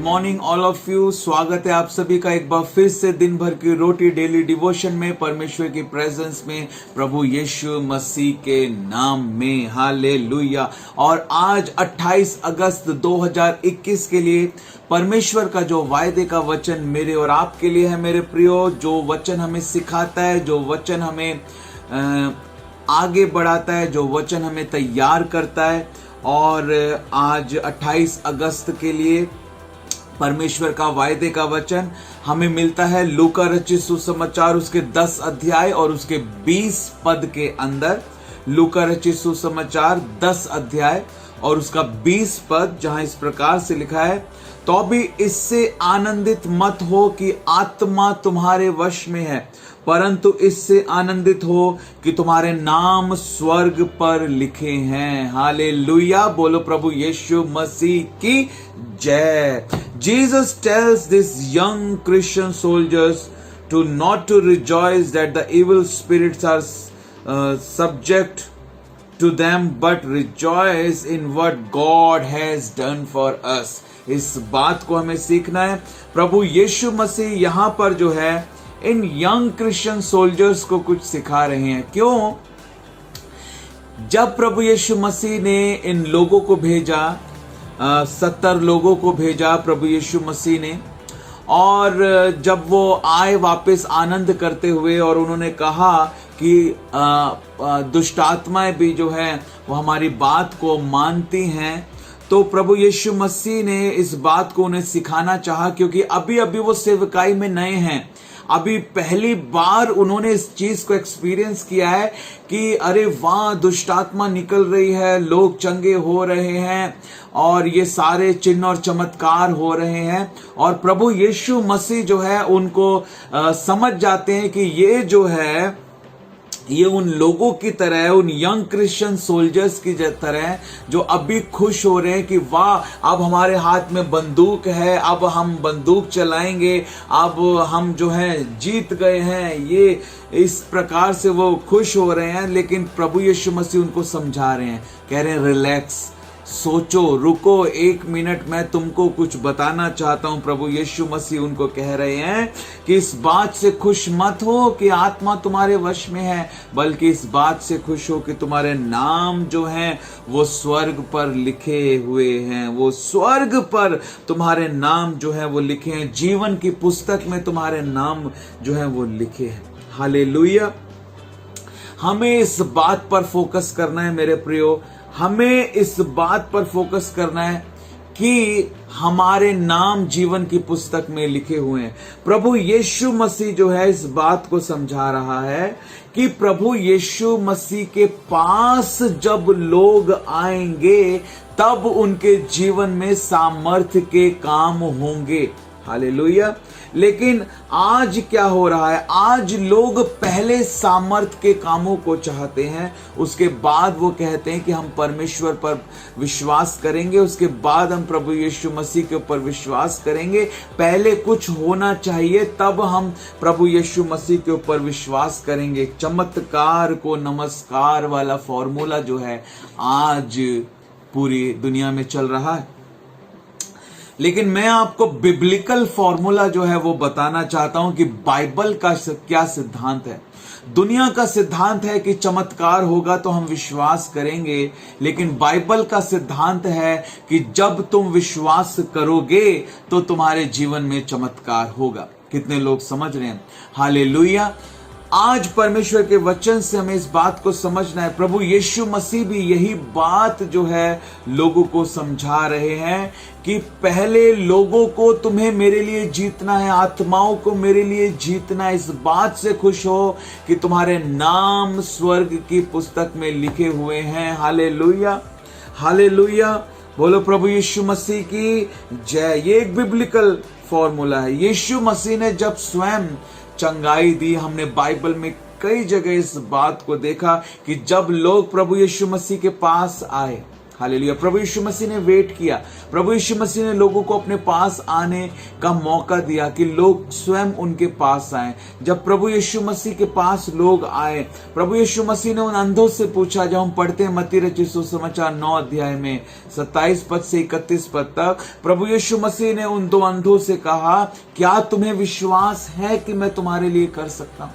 Morning all of you. स्वागत है आप सभी का एक बार फिर से दिन भर की रोटी डेली डिवोशन में, परमेश्वर की प्रेजेंस में, प्रभु यीशु मसीह के नाम में। हालेलुया। और आज 28 अगस्त 2021 के लिए परमेश्वर का जो वायदे का वचन मेरे और आपके लिए है मेरे प्रियो, जो वचन हमें सिखाता है, जो वचन हमें आगे बढ़ाता है, जो वचन हमें तैयार करता है। और आज 28 अगस्त के लिए परमेश्वर का वायदे का वचन हमें मिलता है लूका रचित सुसमाचार उसके 10 अध्याय और उसके 20 पद के अंदर। लूका रचित सुसमाचार 10 अध्याय और उसका 20 पद, जहां इस प्रकार से लिखा है, तो भी इससे आनंदित मत हो कि आत्मा तुम्हारे वश में है, परंतु इससे आनंदित हो कि तुम्हारे नाम स्वर्ग पर लिखे हैं। हालेलुया। बोलो प्रभु यीशु मसीह की जय। Jesus tells these young Christian soldiers to not to rejoice that the evil spirits are subject to them, but rejoice in what God has done for us. इस बात को हमें सीखना है। प्रभु यीशु मसीह यहाँ पर जो है इन यंग क्रिश्चियन सोल्जर्स को कुछ सिखा रहे हैं। क्यों? जब प्रभु यीशु मसीह ने इन लोगों को भेजा, 70 लोगों को भेजा प्रभु यीशु मसीह ने, और जब वो आए वापस आनंद करते हुए, और उन्होंने कहा कि दुष्ट आत्माएं भी जो है वो हमारी बात को मानती हैं, तो प्रभु यीशु मसीह ने इस बात को उन्हें सिखाना चाहा, क्योंकि अभी अभी वो सेवकाई में नए हैं। अभी पहली बार उन्होंने इस चीज को एक्सपीरियंस किया है कि अरे वाह, दुष्टात्मा निकल रही है, लोग चंगे हो रहे हैं और ये सारे चिन्ह और चमत्कार हो रहे हैं। और प्रभु यीशु मसीह जो है उनको समझ जाते हैं कि ये जो है ये उन लोगों की तरह है, उन यंग क्रिश्चियन सोल्जर्स की तरह, जो अभी खुश हो रहे हैं कि वाह, अब हमारे हाथ में बंदूक है, अब हम बंदूक चलाएंगे, अब हम जो हैं जीत गए हैं। ये इस प्रकार से वो खुश हो रहे हैं। लेकिन प्रभु यीशु मसीह उनको समझा रहे हैं, कह रहे हैं रिलैक्स, सोचो, रुको, 1 मिनट, मैं तुमको कुछ बताना चाहता हूं। प्रभु यीशु मसीह उनको कह रहे हैं कि इस बात से खुश मत हो कि आत्मा तुम्हारे वश में है, बल्कि इस बात से खुश हो कि तुम्हारे नाम जो हैं वो स्वर्ग पर लिखे हुए हैं। वो स्वर्ग पर तुम्हारे नाम जो है वो लिखे हैं, जीवन की पुस्तक में तुम्हारे नाम जो है वो लिखे हैं। हालेलुया। हमें इस बात पर फोकस करना है मेरे प्रियो, हमें इस बात पर फोकस करना है कि हमारे नाम जीवन की पुस्तक में लिखे हुए हैं। प्रभु यीशु मसीह जो है इस बात को समझा रहा है कि प्रभु यीशु मसीह के पास जब लोग आएंगे तब उनके जीवन में सामर्थ्य के काम होंगे। हालेलुया। लेकिन आज क्या हो रहा है? आज लोग पहले सामर्थ के कामों को चाहते हैं, उसके बाद वो कहते हैं कि हम परमेश्वर पर विश्वास करेंगे, उसके बाद हम प्रभु यीशु मसीह के ऊपर विश्वास करेंगे। पहले कुछ होना चाहिए, तब हम प्रभु यीशु मसीह के ऊपर विश्वास करेंगे। चमत्कार को नमस्कार वाला फॉर्मूला जो है आज पूरी दुनिया में चल रहा है। लेकिन मैं आपको बिब्लिकल फॉर्मूला जो है वो बताना चाहता हूं कि बाइबल का क्या सिद्धांत है। दुनिया का सिद्धांत है कि चमत्कार होगा तो हम विश्वास करेंगे, लेकिन बाइबल का सिद्धांत है कि जब तुम विश्वास करोगे तो तुम्हारे जीवन में चमत्कार होगा। कितने लोग समझ रहे हैं? हालेलुया। आज परमेश्वर के वचन से हमें इस बात को समझना है। प्रभु यीशु मसीह भी यही बात जो है लोगों को समझा रहे हैं कि पहले लोगों को तुम्हें मेरे लिए जीतना है, आत्माओं को मेरे लिए जीतना है। इस बात से खुश हो कि तुम्हारे नाम स्वर्ग की पुस्तक में लिखे हुए हैं। Hallelujah, hallelujah. बोलो प्रभु यीशु मसीह की जय। ये एक बिब्लिकल फॉर्मूला है। यीशु मसीह ने जब स्वयं चंगाई दी, हमने बाइबल में कई जगह इस बात को देखा कि जब लोग प्रभु यीशु मसीह के पास आए, हालेलुया। प्रभु यीशु मसीह ने वेट किया, प्रभु यीशु मसीह ने लोगों को अपने पास आने का मौका दिया कि लोग स्वयं उनके पास आए। जब प्रभु यीशु मसीह के पास लोग आए, प्रभु यीशु मसीह ने उन अंधों से पूछा, जब हम पढ़ते हैं मत्ती रचित सुसमाचार 9 अध्याय में 27 पद से 31 पद तक, प्रभु यीशु मसीह ने उन 2 अंधों से कहा, क्या तुम्हें विश्वास है कि मैं तुम्हारे लिए कर सकता हूं?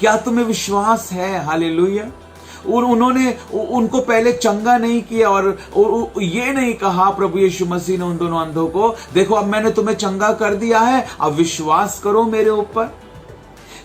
क्या तुम्हें विश्वास है? हालेलुया। और उन्होंने उनको पहले चंगा नहीं किया और ये नहीं कहा प्रभु यीशु मसीह ने उन दोनों अंधों को, देखो अब मैंने तुम्हें चंगा कर दिया है, अब विश्वास करो मेरे ऊपर।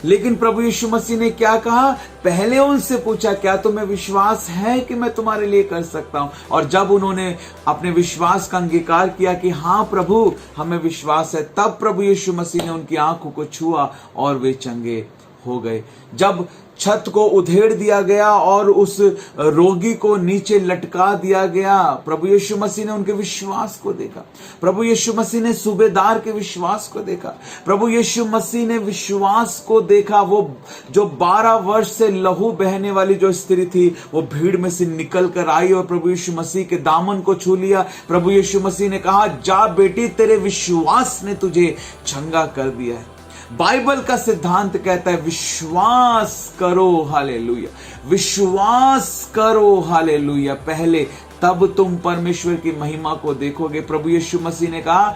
लेकिन प्रभु यीशु मसीह ने क्या कहा? पहले उनसे पूछा, क्या तुम्हें विश्वास है कि मैं तुम्हारे लिए कर सकता हूं? और जब उन्होंने अपने विश्वास का अंगीकार किया कि हाँ प्रभु हमें विश्वास है, तब प्रभु यीशु मसीह ने उनकी आंखों को छुआ और वे चंगे हो गए। जब छत को उधेड़ दिया गया और उस रोगी को नीचे लटका दिया गया, प्रभु यीशु मसीह ने उनके विश्वास को देखा। प्रभु यीशु मसीह ने सूबेदार के विश्वास को देखा। प्रभु यीशु मसीह ने विश्वास को देखा। वो जो 12 वर्ष से लहू बहने वाली जो स्त्री थी, वो भीड़ में से निकल कर आई और प्रभु यीशु मसीह के दामन को छू लिया। प्रभु यीशु मसीह ने कहा, जा बेटी, तेरे विश्वास ने तुझे चंगा कर दिया है। बाइबल का सिद्धांत कहता है विश्वास करो, हालेलुया, विश्वास करो, हालेलुया, पहले, तब तुम परमेश्वर की महिमा को देखोगे। प्रभु यीशु मसीह ने कहा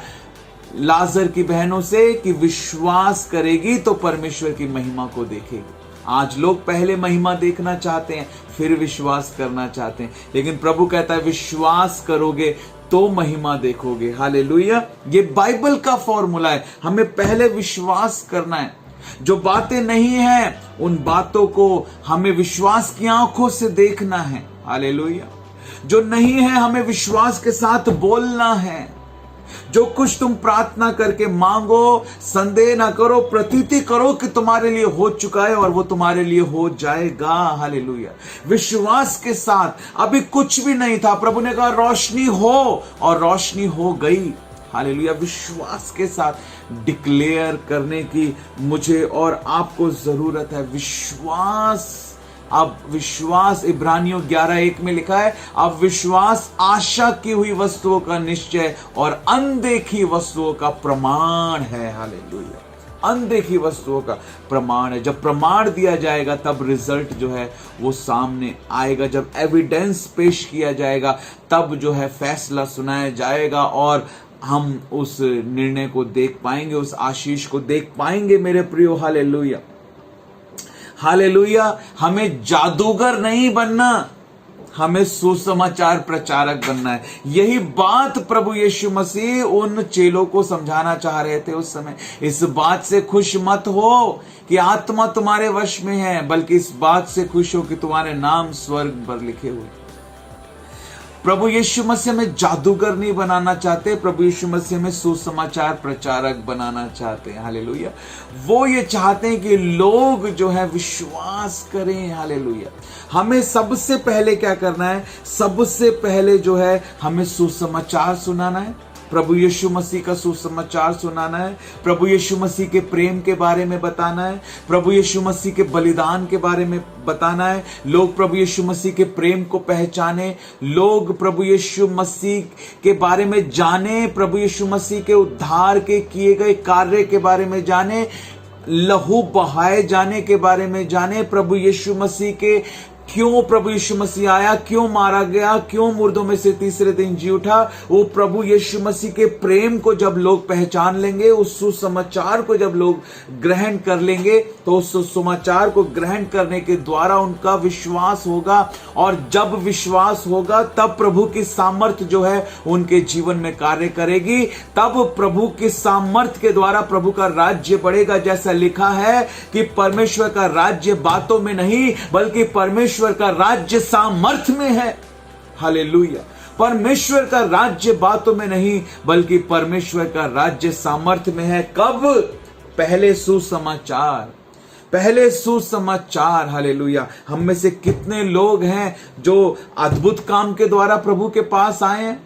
लाजर की बहनों से कि विश्वास करेगी तो परमेश्वर की महिमा को देखेगी। आज लोग पहले महिमा देखना चाहते हैं, फिर विश्वास करना चाहते हैं, लेकिन प्रभु कहता है विश्वास करोगे तो महिमा देखोगे। हालेलुया। ये बाइबल का फॉर्मूला है। हमें पहले विश्वास करना है। जो बातें नहीं हैं उन बातों को हमें विश्वास की आंखों से देखना है। हालेलुया। जो नहीं है हमें विश्वास के साथ बोलना है। जो कुछ तुम प्रार्थना करके मांगो, संदेह ना करो, प्रतीति करो कि तुम्हारे लिए हो चुका है और वो तुम्हारे लिए हो जाएगा। हालेलुया। विश्वास के साथ। अभी कुछ भी नहीं था, प्रभु ने कहा रोशनी हो और रोशनी हो गई। हालेलुया। विश्वास के साथ डिक्लेयर करने की मुझे और आपको जरूरत है। विश्वास, अब विश्वास इब्रानियों 11:1 में लिखा है, अब विश्वास आशा की हुई वस्तुओं का निश्चय और अनदेखी वस्तुओं का प्रमाण है। हालेलुया। अनदेखी वस्तुओं का प्रमाण है। जब प्रमाण दिया जाएगा तब रिजल्ट जो है वो सामने आएगा। जब एविडेंस पेश किया जाएगा तब जो है फैसला सुनाया जाएगा और हम उस निर्णय को देख पाएंगे, उस आशीष को देख पाएंगे मेरे प्रियो। हालेलुया। हालेलुया। हमें जादूगर नहीं बनना, हमें सुसमाचार प्रचारक बनना है। यही बात प्रभु यीशु मसीह उन चेलों को समझाना चाह रहे थे उस समय। इस बात से खुश मत हो कि आत्मा तुम्हारे वश में है, बल्कि इस बात से खुश हो कि तुम्हारे नाम स्वर्ग पर लिखे हुए। प्रभु यीशु मसीह में जादूगर नहीं बनाना चाहते, प्रभु यीशु मसीह में सुसमाचार प्रचारक बनाना चाहते हैं। हालेलुया। वो ये चाहते हैं कि लोग जो है विश्वास करें। हालेलुया। हमें सबसे पहले क्या करना है? सबसे पहले जो है हमें सुसमाचार सुनाना है। प्रभु यीशु मसीह का सुसमाचार सुनाना है। प्रभु यीशु मसीह के प्रेम के बारे में बताना है। प्रभु यीशु मसीह के बलिदान के बारे में बताना है। लोग प्रभु यीशु मसीह के प्रेम को पहचाने, लोग प्रभु यीशु मसीह के बारे में जाने, प्रभु यीशु मसीह के उद्धार के किए गए कार्य के बारे में जाने, लहू बहाए जाने के बारे में जाने, प्रभु यीशु मसीह के क्यों प्रभु यीशु मसीह आया, क्यों मारा गया, क्यों मुर्दों में से तीसरे दिन जी उठा। वो प्रभु यीशु मसीह के प्रेम को जब लोग पहचान लेंगे, उस सुसमाचार को जब लोग ग्रहण कर लेंगे, तो उस सुसमाचार को ग्रहण करने के द्वारा उनका विश्वास होगा, और जब विश्वास होगा तब प्रभु की सामर्थ जो है उनके जीवन में कार्य करेगी। तब प्रभु की सामर्थ के द्वारा प्रभु का राज्य बढ़ेगा। जैसा लिखा है कि परमेश्वर का राज्य बातों में नहीं, बल्कि परमेश्वर का राज्य सामर्थ में है। हालेलुया। परमेश्वर का राज्य बातों में नहीं, बल्कि परमेश्वर का राज्य सामर्थ में है। कब? पहले सुसमाचार, पहले सुसमाचार। हालेलुया। हम में से कितने लोग हैं जो अद्भुत काम के द्वारा प्रभु के पास आए हैं,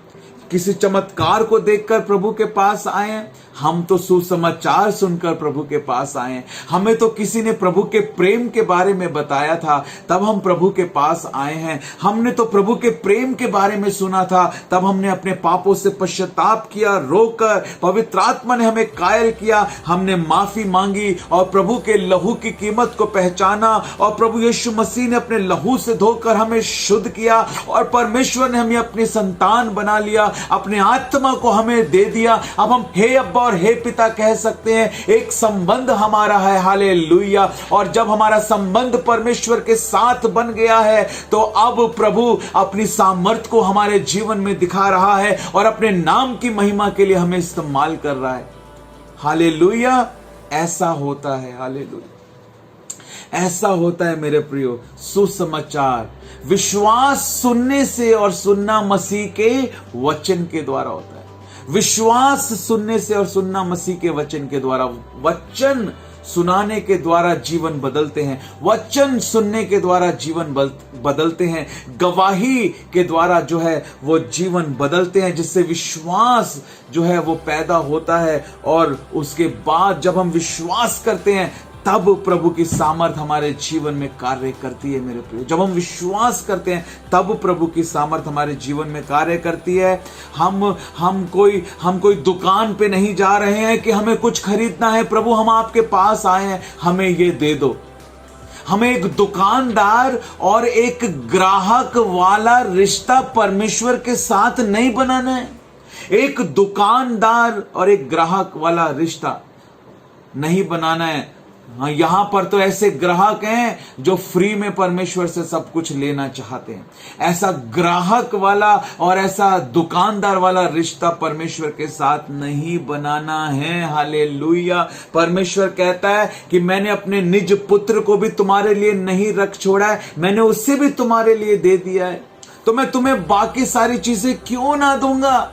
किसी चमत्कार को देखकर प्रभु के पास आए हैं, हम तो सुसमाचार सुनकर प्रभु के पास आए हैं। हमें तो किसी ने प्रभु के प्रेम के बारे में बताया था, तब हम प्रभु के पास आए हैं। हमने तो प्रभु के प्रेम के बारे में सुना था, तब हमने अपने पापों से पश्चाताप किया, रोकर पवित्र आत्मा ने हमें कायल किया, हमने माफी मांगी और प्रभु के लहू की कीमत को पहचाना और प्रभु यीशु मसीह ने अपने लहू से धोकर हमें शुद्ध किया और परमेश्वर ने हमें अपनी संतान बना लिया, अपने आत्मा को हमें दे दिया। अब हम हे अब्बा और हे पिता कह सकते हैं। एक संबंध हमारा है, हालेलुया। और जब हमारा संबंध परमेश्वर के साथ बन गया है तो अब प्रभु अपनी सामर्थ को हमारे जीवन में दिखा रहा है और अपने नाम की महिमा के लिए हमें इस्तेमाल कर रहा है। हालेलुया। ऐसा होता है, हालेलुया, ऐसा होता है मेरे प्रियो। सुसमाचार विश्वास सुनने से और सुनना मसीह के वचन के द्वारा होता है। विश्वास सुनने से और सुनना मसीह के वचन के द्वारा। वचन सुनाने के द्वारा जीवन बदलते हैं, वचन सुनने के द्वारा जीवन बदलते हैं, गवाही के द्वारा जो है वो जीवन बदलते हैं, जिससे विश्वास जो है वो पैदा होता है। और उसके बाद जब हम विश्वास करते हैं तब प्रभु की सामर्थ हमारे जीवन में कार्य करती है मेरे प्रिय। जब हम विश्वास करते हैं तब प्रभु की सामर्थ हमारे जीवन में कार्य करती है। हम कोई दुकान पे नहीं जा रहे हैं कि हमें कुछ खरीदना है। प्रभु हम आपके पास आए हैं, हमें ये दे दो। हमें एक दुकानदार और एक ग्राहक वाला रिश्ता परमेश्वर के साथ नहीं बनाना है। एक दुकानदार और एक ग्राहक वाला रिश्ता नहीं बनाना है। हाँ, यहां पर तो ऐसे ग्राहक हैं जो फ्री में परमेश्वर से सब कुछ लेना चाहते हैं। ऐसा ग्राहक वाला और ऐसा दुकानदार वाला रिश्ता परमेश्वर के साथ नहीं बनाना है। हालेलुया। परमेश्वर कहता है कि मैंने अपने निज पुत्र को भी तुम्हारे लिए नहीं रख छोड़ा है, मैंने उससे भी तुम्हारे लिए दे दिया है, तो मैं तुम्हें बाकी सारी चीजें क्यों ना दूंगा।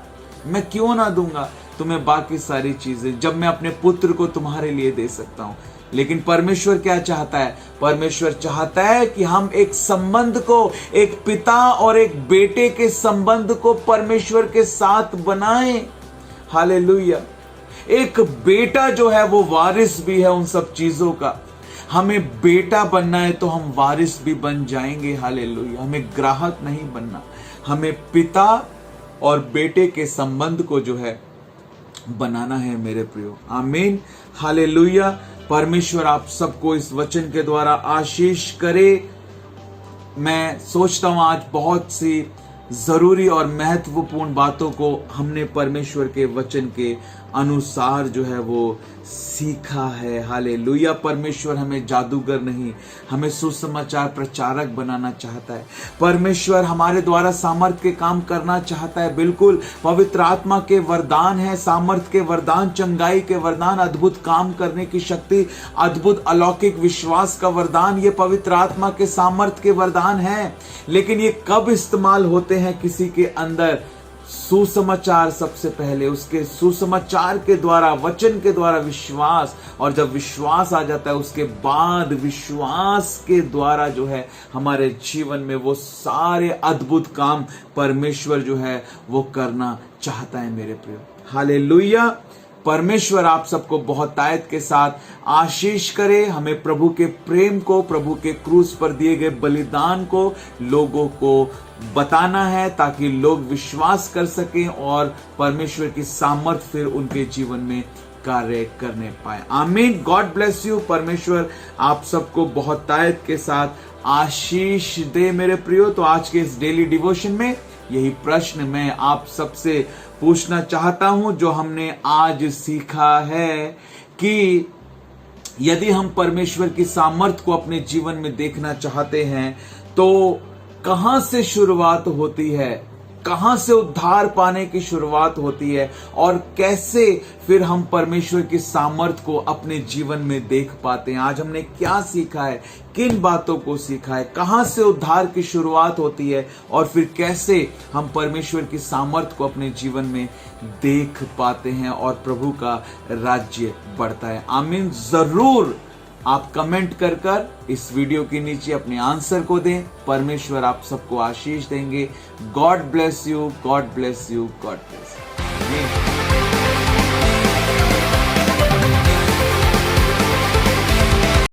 मैं क्यों ना दूंगा तुम्हें बाकी सारी चीजें, जब मैं अपने पुत्र को तुम्हारे लिए दे सकता हूं। लेकिन परमेश्वर क्या चाहता है? परमेश्वर चाहता है कि हम एक संबंध को, एक पिता और एक बेटे के संबंध को परमेश्वर के साथ बनाएं। हालेलुया। एक बेटा जो है वो वारिस भी है उन सब चीजों का। हमें बेटा बनना है तो हम वारिस भी बन जाएंगे। हालेलुया। हमें ग्राहक नहीं बनना, हमें पिता और बेटे के संबंध को जो है बनाना है मेरे प्रियो। आमीन। हालेलुया। परमेश्वर आप सबको इस वचन के द्वारा आशीष करे। मैं सोचता हूं आज बहुत सी जरूरी और महत्वपूर्ण बातों को हमने परमेश्वर के वचन के अनुसार जो है वो सीखा है। हालेलुया। परमेश्वर हमें जादूगर नहीं, हमें सुसमाचार प्रचारक बनाना चाहता है। परमेश्वर हमारे द्वारा सामर्थ्य के काम करना चाहता है। बिल्कुल, पवित्र आत्मा के वरदान है, सामर्थ्य के वरदान, चंगाई के वरदान, अद्भुत काम करने की शक्ति, अद्भुत अलौकिक विश्वास का वरदान, ये पवित्र आत्मा के सामर्थ्य के वरदान है। लेकिन ये कब इस्तेमाल होते हैं किसी के अंदर? सुसमाचार सबसे पहले, उसके सुसमाचार के द्वारा, वचन के द्वारा विश्वास, और जब विश्वास आ जाता है उसके बाद विश्वास के द्वारा जो है हमारे जीवन में वो सारे अद्भुत काम परमेश्वर जो है वो करना चाहता है मेरे प्रियो। हालेलुया। परमेश्वर आप सबको बहुत तायत के साथ आशीष करे। हमें प्रभु के प्रेम को, प्रभु के क्रूस पर दिए गए बलिदान को लोगों को बताना है, ताकि लोग विश्वास कर सकें और परमेश्वर की सामर्थ फिर उनके जीवन में कार्य करने पाए। आमीन। God bless you. परमेश्वर आप सबको बहुत तायत के साथ आशीष दे मेरे प्रियो। तो आज के इस डेली डिवोशन में यही प्रश्न मैं आप सबसे पूछना चाहता हूं जो हमने आज सीखा है कि यदि हम परमेश्वर की सामर्थ को अपने जीवन में देखना चाहते हैं तो कहां से शुरुआत होती है, कहां से उद्धार पाने की शुरुआत होती है, और कैसे फिर हम परमेश्वर की सामर्थ को अपने जीवन में देख पाते हैं। आज हमने क्या सीखा है, किन बातों को सीखा है, कहां से उद्धार की शुरुआत होती है और फिर कैसे हम परमेश्वर की सामर्थ को अपने जीवन में देख पाते हैं और प्रभु का राज्य बढ़ता है। आमीन। जरूर आप कमेंट कर इस वीडियो के नीचे अपने आंसर को दें। परमेश्वर आप सबको आशीष देंगे। God bless you, God bless you, God bless you.